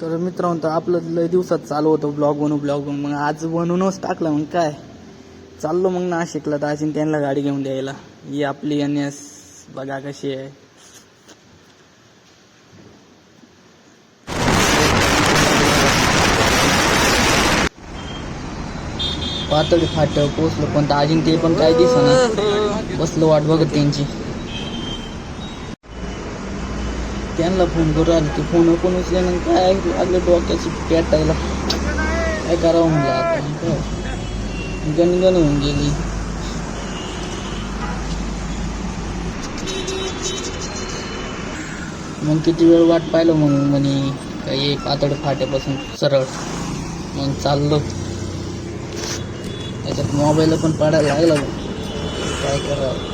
तर मित्रांनो, आपलं लय दिवसात चालू होतं ब्लॉग मग आज बनवूनच टाकलं. मग काय चाललो मग नाशिकला दाजीन त्यांना गाडी घेऊन द्यायला. ही आपली NS बघा कशी आहे. पातळी फाट्यावर पोचलो पण दाजीन ते पण काय दिसना. बसलो वाट बघत त्यांची. त्यांना फोन करू आले ते फोन कोण उचले काय लागलं डोक्याची पेटायला. काय करावं म्हणलं आता गणगण होऊन गेली. मग किती वेळ वाट पाहिलं मग म्हणे काही पातळ फाट्यापासून सरळ मग चाललो. त्याच्यात मोबाईल पण पडायला लागला. काय करावं.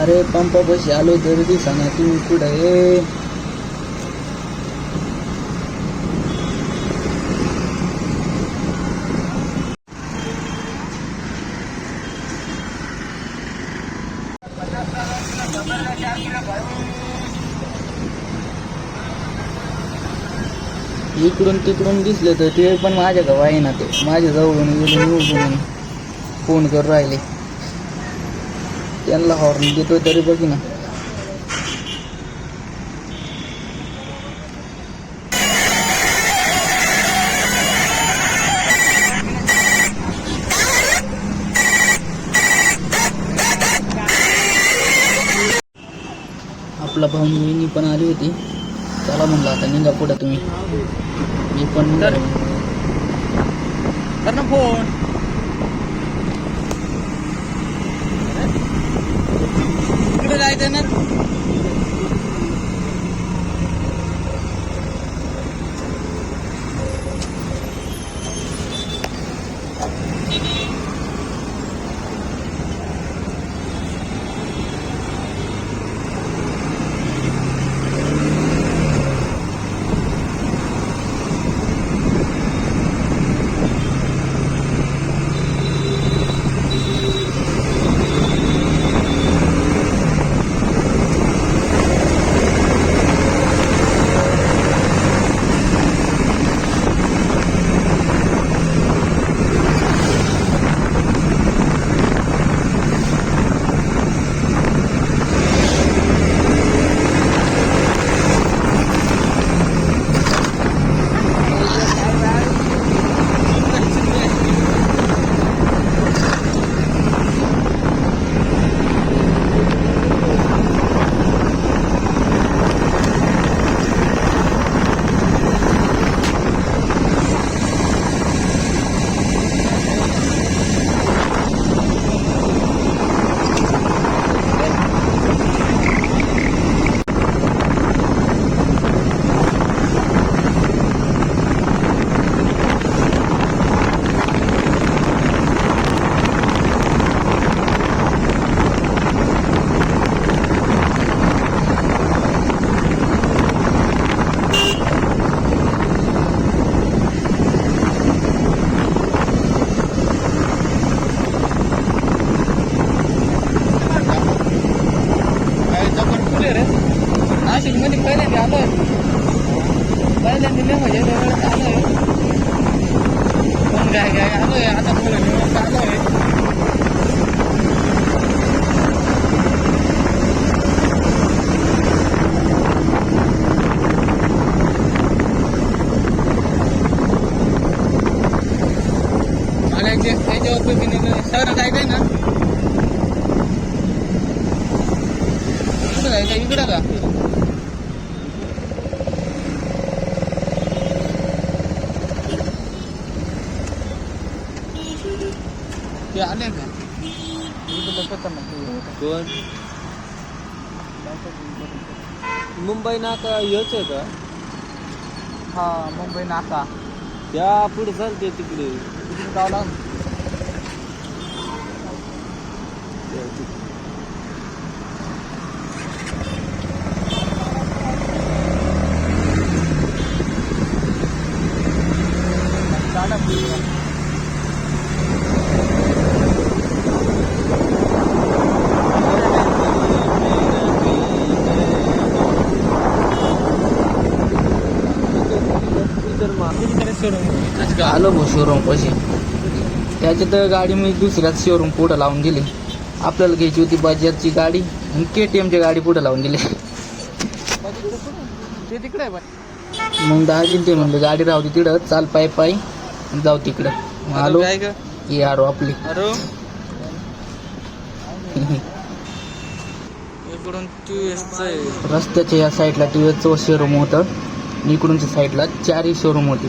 अरे पंपापाशी आलो तरी दिसना तुम्ही कुठं आहे. इकडून तिकडून दिसले तर ते पण माझ्या गाव आहे ना. ते माझ्या जवळून फोन करून राहिले. त्यांना हॉर्न देतोय तरी बघी ना. आपला भाऊ मी पण आली होती. चला म्हणलं आता निघा पुढे तुम्ही. मी पण कर ना फोन. कुठे जायचं ना. नाशिकमध्ये पहिल्यांदा आलोय. पहिल्यांदा म्हणजे आलोय. पण काय आलोय आता पुढे निवडत आलोय. मला त्याच्यावर तुम्ही सर जायचंय ना. कुठं जायचं इकडं का. ते आले का कोण. मुंबई नाका हेच आहे का. हा मुंबई नाका. त्या पुढे चालते तिकडे जावं लागलं. आलो भाऊ शोरूम पाशी. त्याच्यात गाडी मी दुसऱ्याच शोरूम पुढं लावून दिली. आपल्याला घ्यायची होती बजाजची गाडी आणि KTMची गाडी पुढं लावून दिली. ते तिकडे आहे बाई. मग दाजी ते म्हणलं गाडी राहू दे तिकडं, चाल पायी पायी आणि जाऊ तिकडं. मग आलो काय का ये आरो आपली. अरे इकडून TVS आहे. रस्त्याच्या या साईडला TVSचं शोरूम होतं. इकडूनच्या साईडला 4ही शोरूम होते.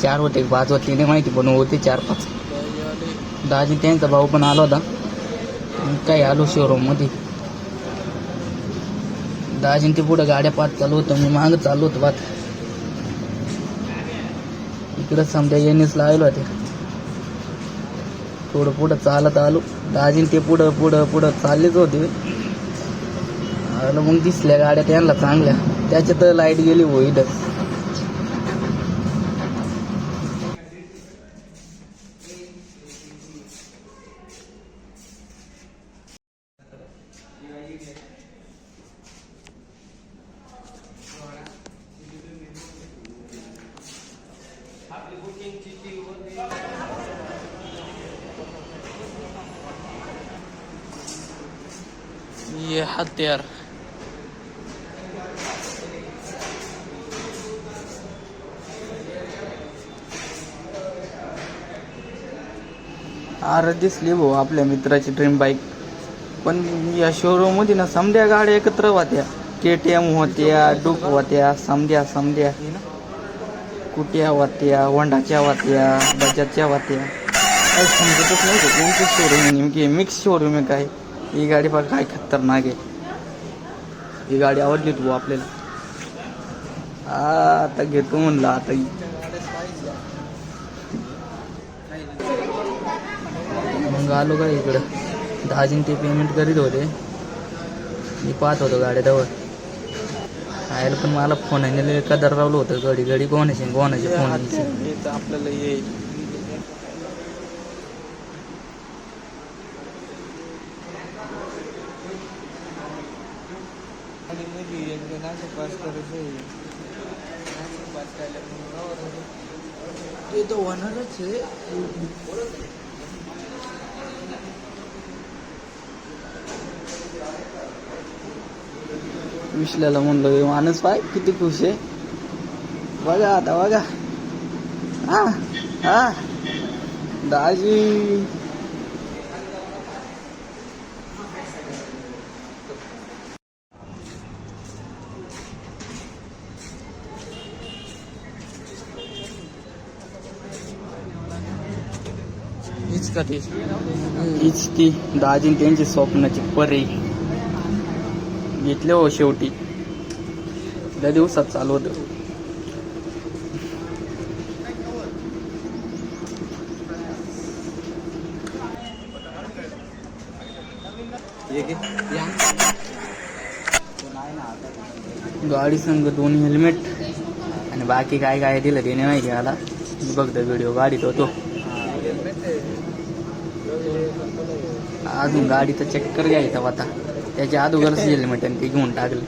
4 होते, 5 होते नाही माहिती, पण होते 4-5. दाजी त्यांचा भाऊ पण आला होता. काय आलो शोरूममध्ये. दाजीन ते पुढं गाड्या पाहत चालू होतं, मी मागं चालू होतो पाहत. इकडं समजा NSला आलो होते. थोडं पुढं चालत आलो. दाजीन ते पुढं पुढं पुढं चाललेच होते. आलो मग दिसल्या गाड्या त्यांना चांगल्या. त्याच्यात लाईट गेली होईल. ये हत्यार अरे दिसली भाऊ आपल्या मित्राची ड्रीम बाईक. पण या शोरूम मध्ये ना समध्या गाड्या एकत्र होत्या. KTM होत्या, डूक होत्या, समध्या कुट्या होत्या, होंडाच्या होत्या, बजाजच्या होत्या. काही समजतच नव्हतं कोणतं शोरूम आहे नेमकी. मिक्स शोरूम आहे काय. ही गाडी बघ काय खतरनाक आहे. ही गाडी आवडली तू आपल्याला. आता घेतो म्हणलं आता. मग आलो का इकडं. दाजीन ते पेमेंट करीत होते. मी पाहत होतो गाड्याजवळ. आयला पण मला फोन आहे कदर रावलं होतं. घडी कोणाचे फोन आपल्याला ये ते तर होणारच आहे. विश्ल्याला म्हणलं माणूस पाय किती खुश आहे बघा. आता बघा हा दाजी. हीच ती दाजीन त्यांची स्वप्नाची परी. घेतले हो शेवटी. त्या दिवसात चालू होतं. गाडी संग 2 हेल्मेट आणि बाकी काय काय दिलं ते नाही माहिती मला. बघतो व्हिडिओ गाडीत होतो. अजून गाडीचा चक्कर घ्यायचा होता. त्याच्या अगोदरच हेल्मेट आणि ते घेऊन टाकले.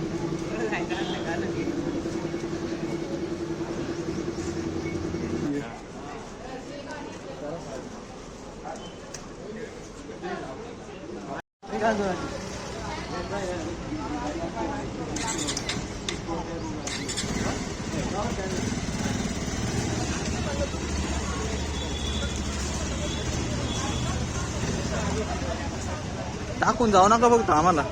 टाकून जाऊ नका बघतो आम्हाला.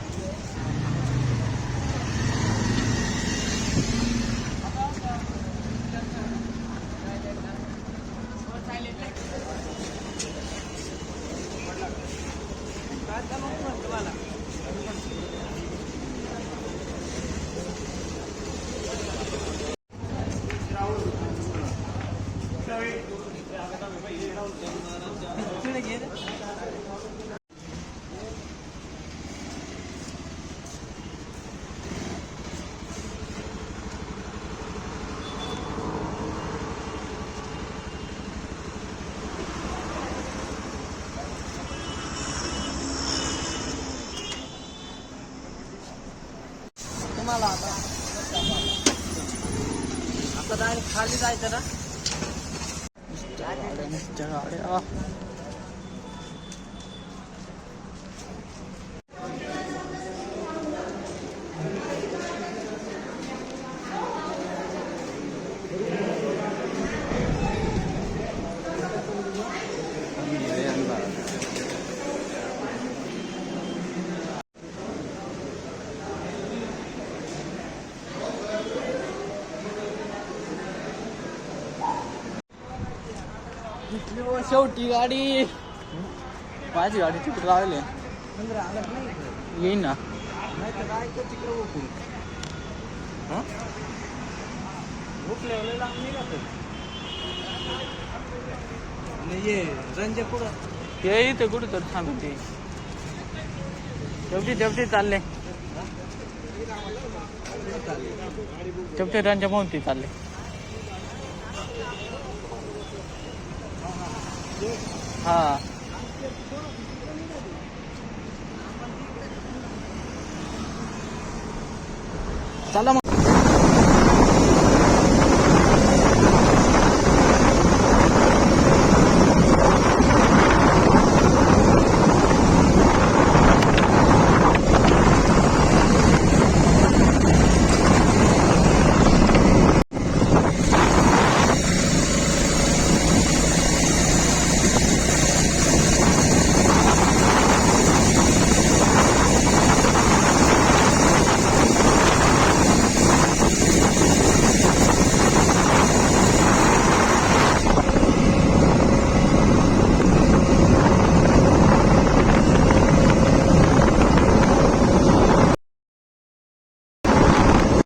तुम्हाला आता डायरेक्ट खाली जायचं ना. त्यांच्या गाड्या घेतली व शेवटी गाडी. माझी गाडी तिकडे लावली येईन ना. ते इथे कुठं तर थांबते. शेवटी चालले. शेवटी रंजा मोहती चालले. हा चला मग.